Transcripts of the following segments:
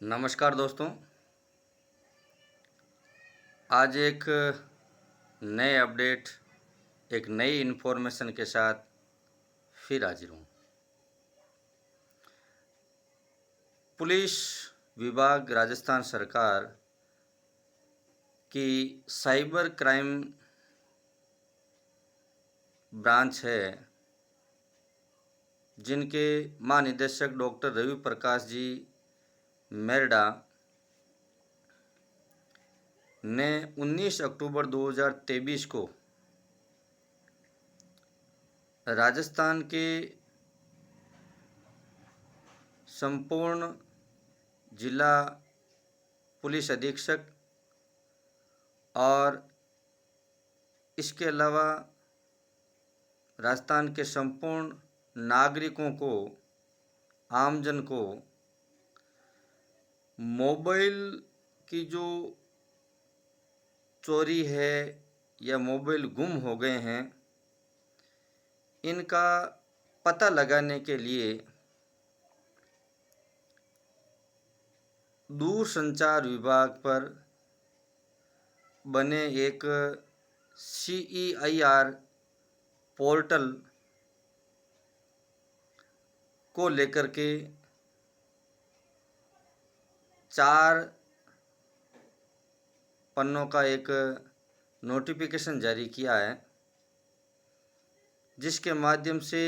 नमस्कार दोस्तों। आज एक नए अपडेट, एक नई इन्फॉर्मेशन के साथ फिर हाजिर हूँ। पुलिस विभाग राजस्थान सरकार की साइबर क्राइम ब्रांच है, जिनके महानिदेशक डॉक्टर रवि प्रकाश जी मेरडा ने 19 अक्टूबर 2023 को राजस्थान के संपूर्ण जिला पुलिस अधीक्षक और इसके अलावा राजस्थान के संपूर्ण नागरिकों को, आमजन को मोबाइल की जो चोरी है या मोबाइल गुम हो गए हैं, इनका पता लगाने के लिए दूरसंचार विभाग पर बने एक CEIR पोर्टल को लेकर के 4 पन्नों का एक नोटिफिकेशन जारी किया है, जिसके माध्यम से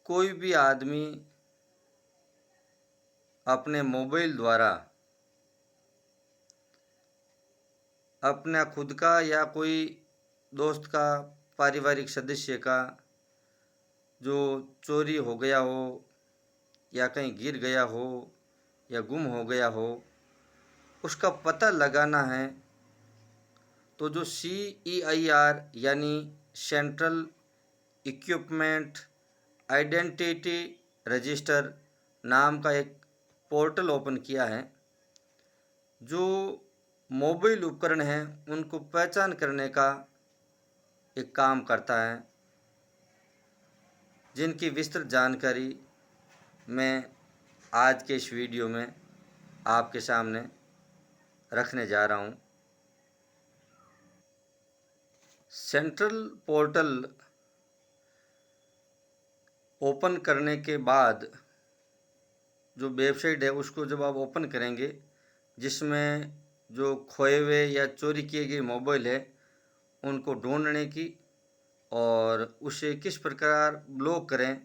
कोई भी आदमी अपने मोबाइल द्वारा अपना खुद का या कोई दोस्त का, पारिवारिक सदस्य का जो चोरी हो गया हो या कहीं गिर गया हो या गुम हो गया हो, उसका पता लगाना है तो जो CEIR यानी सेंट्रल इक्विपमेंट आइडेंटिटी रजिस्टर नाम का एक पोर्टल ओपन किया है, जो मोबाइल उपकरण हैं उनको पहचान करने का एक काम करता है, जिनकी विस्तृत जानकारी मैं आज के इस वीडियो में आपके सामने रखने जा रहा हूँ। सेंट्रल पोर्टल ओपन करने के बाद जो वेबसाइट है उसको जब आप ओपन करेंगे, जिसमें जो खोए हुए या चोरी किए गए मोबाइल है उनको ढूंढने की और उसे किस प्रकार ब्लॉक करें,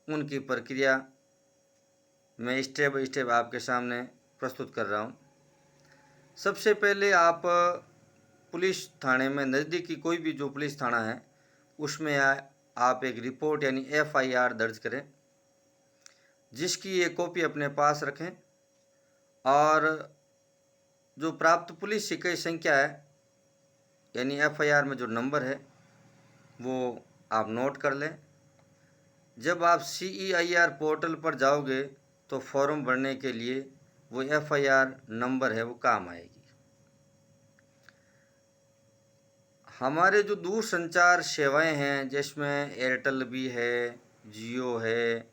उनकी प्रक्रिया मैं स्टेप बाय स्टेप आपके सामने प्रस्तुत कर रहा हूँ। सबसे पहले आप पुलिस थाने में, नज़दीकी कोई भी जो पुलिस थाना है उसमें आप एक रिपोर्ट यानी FIR दर्ज करें, जिसकी एक कॉपी अपने पास रखें और जो प्राप्त पुलिस शिकायत संख्या है यानी FIR में जो नंबर है वो आप नोट कर लें। जब आप CEIR पोर्टल पर जाओगे तो फॉर्म भरने के लिए वो FIR नंबर है वो काम आएगी। हमारे जो दूरसंचार सेवाएं हैं, जिसमें एयरटेल भी है, जियो है,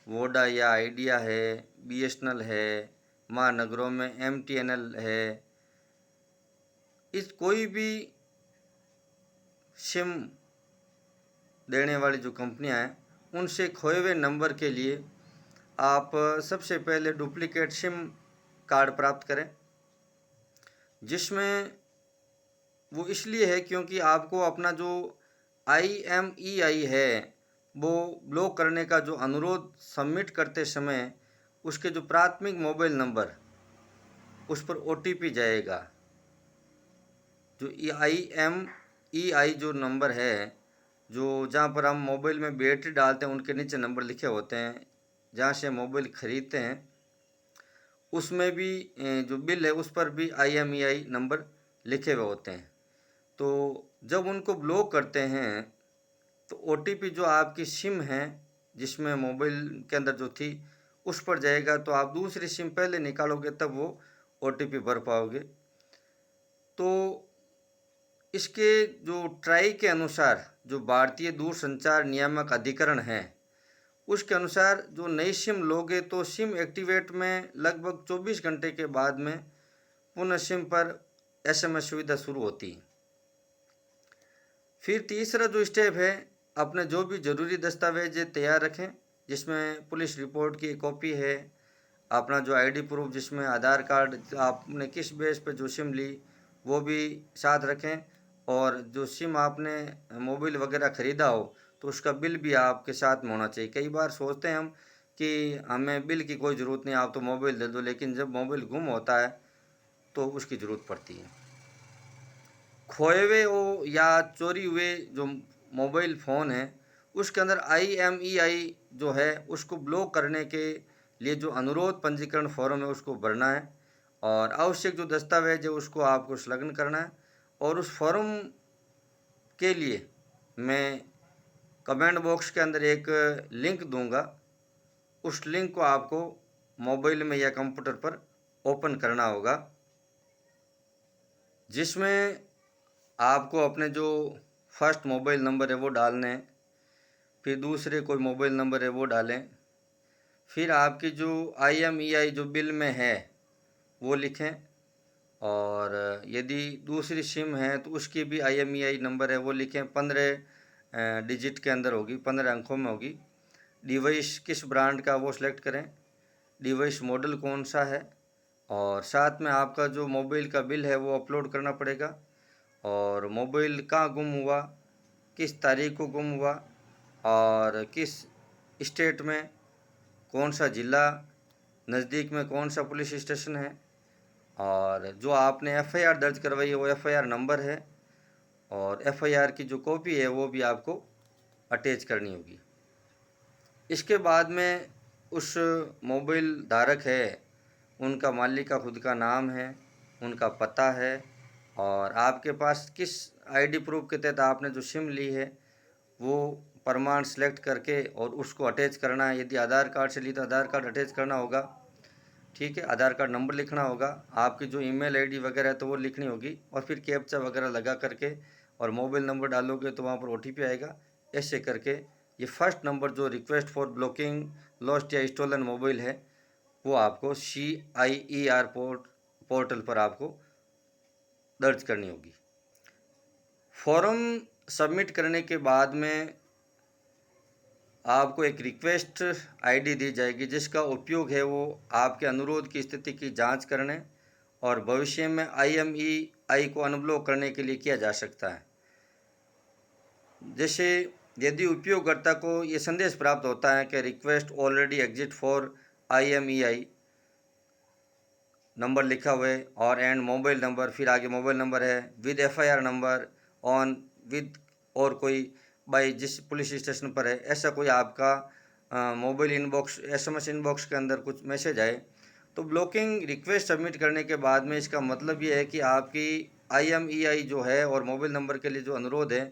वोडा या आइडिया है, BSNL है, महानगरों में MTNL है, इस कोई भी सिम देने वाली जो कंपनियां हैं, उनसे खोए हुए नंबर के लिए आप सबसे पहले डुप्लीकेट सिम कार्ड प्राप्त करें, जिसमें वो इसलिए है क्योंकि आपको अपना जो IMEI है वो ब्लॉक करने का जो अनुरोध सबमिट करते समय उसके जो प्राथमिक मोबाइल नंबर उस पर OTP जाएगा। जो IMEI जो नंबर है, जो जहाँ पर हम मोबाइल में बैटरी डालते हैं उनके नीचे नंबर लिखे होते हैं, जहाँ से मोबाइल ख़रीदते हैं उसमें भी जो बिल है उस पर भी IMEI नंबर लिखे हुए होते हैं। तो जब उनको ब्लॉक करते हैं तो OTP जो आपकी सिम है जिसमें मोबाइल के अंदर जो थी उस पर जाएगा, तो आप दूसरी सिम पहले निकालोगे तब वो OTP भर पाओगे। तो इसके जो ट्राई के अनुसार जो भारतीय दूरसंचार नियामक अधिकरण है उसके अनुसार जो नई सिम लोगे तो सिम एक्टिवेट में लगभग 24 घंटे के बाद में पुनः सिम पर SMS सुविधा शुरू होती है। फिर तीसरा जो स्टेप है, अपने जो भी ज़रूरी दस्तावेज तैयार रखें, जिसमें पुलिस रिपोर्ट की कॉपी है, अपना जो ID प्रूफ जिसमें आधार कार्ड, आपने किस बेस पे जो सिम ली वो भी साथ रखें, और जो सिम आपने मोबाइल वगैरह ख़रीदा हो तो उसका बिल भी आपके साथ में होना चाहिए। कई बार सोचते हैं हम कि हमें बिल की कोई ज़रूरत नहीं, आप तो मोबाइल दे दो, लेकिन जब मोबाइल गुम होता है तो उसकी ज़रूरत पड़ती है। खोए हुए हो या चोरी हुए जो मोबाइल फ़ोन है, उसके अंदर IMEI जो है उसको ब्लॉक करने के लिए जो अनुरोध पंजीकरण फॉर्म है उसको भरना है, और आवश्यक जो दस्तावेज है उसको आपको संलग्न करना है। और उस फॉर्म के लिए मैं कमेंट बॉक्स के अंदर एक लिंक दूंगा, उस लिंक को आपको मोबाइल में या कंप्यूटर पर ओपन करना होगा, जिसमें आपको अपने जो फर्स्ट मोबाइल नंबर है वो डालने हैं, फिर दूसरे कोई मोबाइल नंबर है वो डालें, फिर आपकी जो IMEI जो बिल में है वो लिखें, और यदि दूसरी सिम है तो उसकी भी IMEI नंबर है वो लिखें। 15 डिजिट के अंदर होगी, 15 अंकों में होगी। डिवाइस किस ब्रांड का वो सिलेक्ट करें, डिवाइस मॉडल कौन सा है, और साथ में आपका जो मोबाइल का बिल है वो अपलोड करना पड़ेगा, और मोबाइल कहाँ गुम हुआ, किस तारीख को गुम हुआ, और किस स्टेट में, कौन सा ज़िला, नज़दीक में कौन सा पुलिस स्टेशन है, और जो आपने FIR दर्ज करवाई है वो FIR नंबर है, और FIR की जो कॉपी है वो भी आपको अटैच करनी होगी। इसके बाद में उस मोबाइल धारक है उनका मालिक का खुद का नाम है, उनका पता है, और आपके पास किस ID प्रूफ के तहत आपने जो सिम ली है वो प्रमाण सेलेक्ट करके और उसको अटैच करना है। यदि आधार कार्ड से ली तो आधार कार्ड अटैच करना होगा, ठीक है। आधार कार्ड नंबर लिखना होगा, आपकी जो ईमेल ID वगैरह है तो वो लिखनी होगी, और फिर कैप्चा वगैरह लगा करके और मोबाइल नंबर डालोगे तो वहाँ पर OTP आएगा। ऐसे करके ये फर्स्ट नंबर जो रिक्वेस्ट फॉर ब्लॉकिंग लॉस्ट या स्टोलन मोबाइल है वो आपको CIER पोर्टल पर आपको दर्ज करनी होगी। फॉर्म सबमिट करने के बाद में आपको एक रिक्वेस्ट ID दी जाएगी, जिसका उपयोग है वो आपके अनुरोध की स्थिति की जांच करने और भविष्य में IMEI को अनब्लॉक करने के लिए किया जा सकता है। जैसे यदि उपयोगकर्ता को ये संदेश प्राप्त होता है कि request already exit for IMEI, number लिखा हुआ है और एंड मोबाइल नंबर, फिर आगे मोबाइल नंबर है with FIR number on with, और कोई बाई जिस पुलिस स्टेशन पर है, ऐसा कोई आपका मोबाइल इनबॉक्स SMS इनबॉक्स के अंदर कुछ मैसेज आए, तो ब्लॉकिंग रिक्वेस्ट सबमिट करने के बाद में इसका मतलब ये है कि आपकी IMEI जो है और मोबाइल नंबर के लिए जो अनुरोध है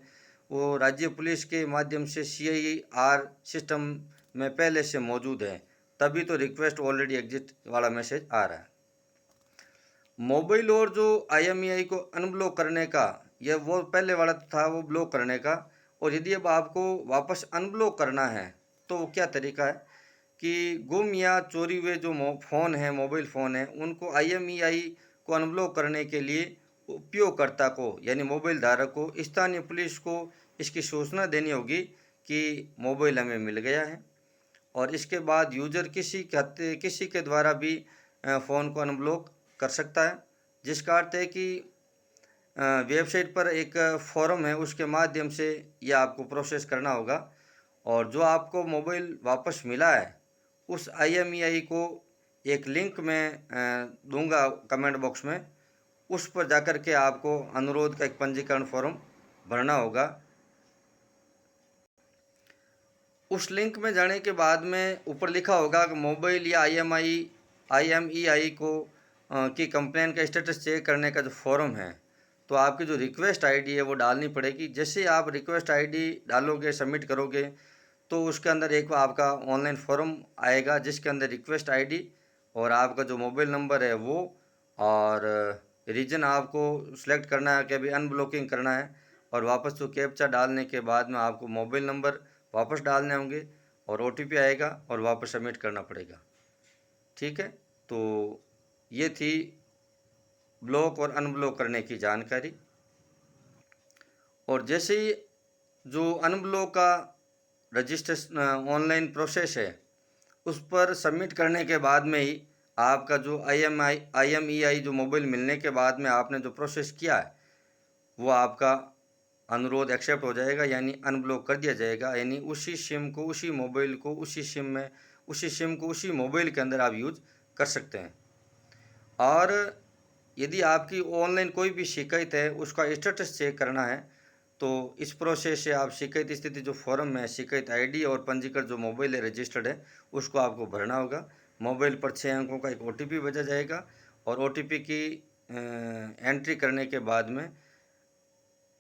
वो राज्य पुलिस के माध्यम से CIER सिस्टम में पहले से मौजूद है, तभी तो रिक्वेस्ट ऑलरेडी एग्जिट वाला मैसेज आ रहा है। मोबाइल और जो IMEI को अनब्लॉक करने का, यह वो पहले वाला था वो ब्लॉक करने का, और यदि अब आपको वापस अनब्लॉक करना है तो वो क्या तरीका है कि गुम या चोरी हुए जो फ़ोन है, मोबाइल फ़ोन है, उनको IMEI को अनब्लॉक करने के लिए उपयोगकर्ता को यानी मोबाइल धारक को स्थानीय पुलिस को इसकी सूचना देनी होगी कि मोबाइल हमें मिल गया है, और इसके बाद यूज़र किसी के द्वारा भी फ़ोन को अनब्लॉक कर सकता है, जिसका अर्थ है कि वेबसाइट पर एक फॉर्म है उसके माध्यम से ये आपको प्रोसेस करना होगा, और जो आपको मोबाइल वापस मिला है उस IMEI को एक लिंक में दूंगा कमेंट बॉक्स में, उस पर जाकर के आपको अनुरोध का एक पंजीकरण फॉर्म भरना होगा। उस लिंक में जाने के बाद में ऊपर लिखा होगा कि मोबाइल या IMEI को की कंप्लेन का स्टेटस चेक करने का जो फॉर्म है, तो आपकी जो रिक्वेस्ट ID है वो डालनी पड़ेगी। जैसे आप रिक्वेस्ट ID डालोगे, सबमिट करोगे, तो उसके अंदर एक आपका ऑनलाइन फॉर्म आएगा जिसके अंदर रिक्वेस्ट ID और आपका जो मोबाइल नंबर है वो, और रीजन आपको सिलेक्ट करना है कि अभी अनब्लॉकिंग करना है, और वापस तो कैप्चा डालने के बाद में आपको मोबाइल नंबर वापस डालने होंगे, और OTP आएगा और वापस सबमिट करना पड़ेगा। ठीक है, तो ये थी ब्लॉक और अनब्लॉक करने की जानकारी। और जैसे ही जो अनब्लॉक का रजिस्ट्रेशन ऑनलाइन प्रोसेस है, उस पर सबमिट करने के बाद में ही आपका जो IMEI जो मोबाइल मिलने के बाद में आपने जो प्रोसेस किया है, वो आपका अनुरोध एक्सेप्ट हो जाएगा, यानी अनब्लॉक कर दिया जाएगा। यानी उसी सिम को, उसी मोबाइल को, उसी सिम में, उसी सिम को उसी मोबाइल के अंदर आप यूज कर सकते हैं। और यदि आपकी ऑनलाइन कोई भी शिकायत है, उसका स्टेटस चेक करना है, तो इस प्रोसेस से आप शिकायत स्थिति जो फॉर्म है, शिकायत ID और पंजीकृत जो मोबाइल है रजिस्टर्ड है, उसको आपको भरना होगा। मोबाइल पर 6 अंकों का एक OTP भेजा जाएगा और OTP की एंट्री करने के बाद में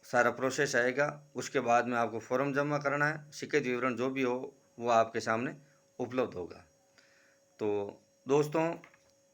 सारा प्रोसेस आएगा। उसके बाद में आपको फॉर्म जमा करना है, शिकायत विवरण जो भी हो वो आपके सामने उपलब्ध होगा। तो दोस्तों,